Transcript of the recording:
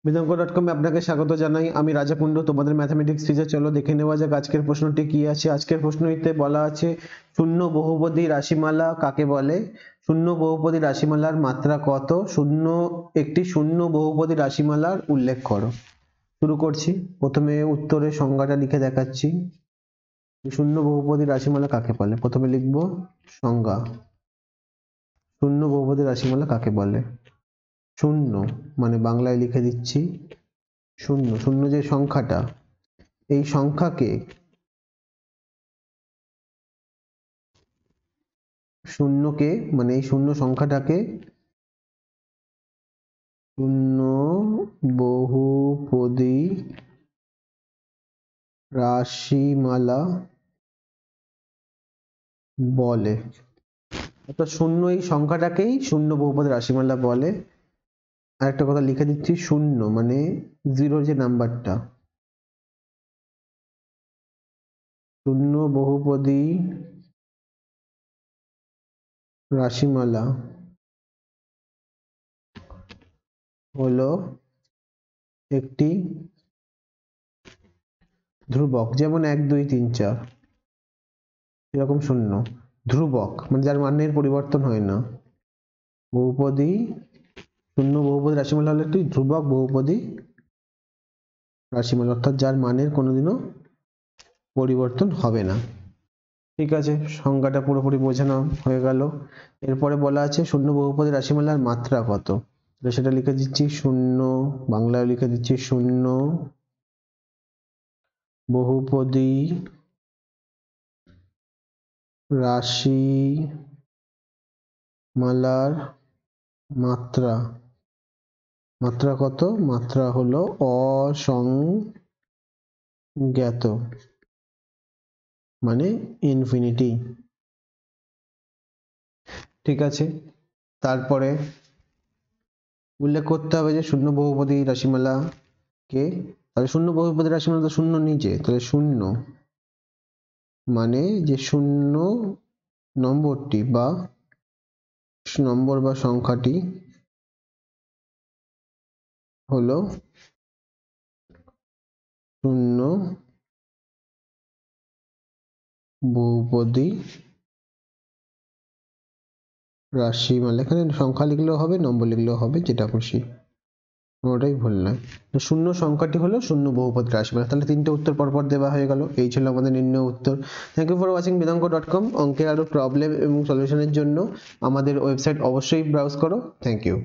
বেদাঙ্ক.com এ আপনাকে স্বাগত জানাই। আমি রাজা কুন্ডু, তোমাদের ম্যাথমেটিক্স টিচার। চলো দেখে নেওয়া যাক আজকের প্রশ্নটি কি আছে। আজকের প্রশ্নটিতে বলা আছে শূন্য বহুপদী রাশিমালা কাকে বলে। শূন্য বহুপদী রাশিমালার মাত্রা কত। একটি শূন্য বহুপদী রাশিমালার উল্লেখ করো। শুরু করছি। প্রথমে উত্তরের সংজ্ঞাটা লিখে দেখাচ্ছি। শূন্য বহুপদী রাশিমালা কাকে বলে, প্রথমে লিখব সংজ্ঞা। শূন্য বহুপদী রাশিমালা কাকে বলে। শূন্য মানে বাংলায় লিখে দিচ্ছি শূন্য। শূন্য যে সংখ্যাটা, এই সংখ্যাকে মানে এই শূন্য সংখ্যাটাকে শূন্য বহুপদী রাশিমালা বলে। অর্থাৎ শূন্য এই সংখ্যাটাকেই শূন্য বহুপদী রাশিমালা বলে। আরেকটা কথা লিখে দিচ্ছি, শূন্য মানে জিরোর যে নাম্বারটা, শূন্য বহুপদী রাশিমালা হলো একটি ধ্রুবক, যেমন 1 2 3 4 এরকম শূন্য। ধ্রুবক মানে যার মানের পরিবর্তন হয় না। বহুপদী শূন্য বহুপদী রাশিমালা হলো একটি ধ্রুবক বহুপদী রাশিমালা, অর্থাৎ যার মানের কোনোদিনও পরিবর্তন হবে না। ঠিক আছে, সংজ্ঞাটা পুরোপুরি বোঝানো হয়ে গেল। এরপরে বলা আছে শূন্য বহুপদী রাশিমালার মাত্রা কত। সেটা লিখে দিচ্ছি শূন্য, বাংলায় লিখে দিচ্ছি শূন্য বহুপদী রাশিমালার মাত্রা। মাত্রা কত, মাত্রা হলো অসংজ্ঞাত মানে ইনফিনিটি। ঠিক আছে, তারপরে উল্লেখ করতে হবে যে শূন্য বহুপদী রাশিমালা কে। তাহলে শূন্য বহুপদী রাশিমালা তো শূন্য নিচে, তাহলে শূন্য মানে যে শূন্য নম্বরটি বা সংখ্যাটি হলো শূন্য বহুপদী রাশিমালা। এখানে সংখ্যা লিখলেও হবে, নম্বর লিখলেও হবে, যেটা খুশি, কোনোটাই ভুল নয়। তো শূন্য সংখ্যাটি হলো শূন্য বহুপদী রাশিমালা। তাহলে তিনটে উত্তর পরপর দেওয়া হয়ে গেল। এই ছিল আমাদের নির্ণয় উত্তর। থ্যাংক ইউ ফর ওয়াচিং বেদাঙ্ক.com। অঙ্কের আরো প্রবলেম এবং সলিউশনের জন্য আমাদের ওয়েবসাইট অবশ্যই ব্রাউজ করো। Thank you.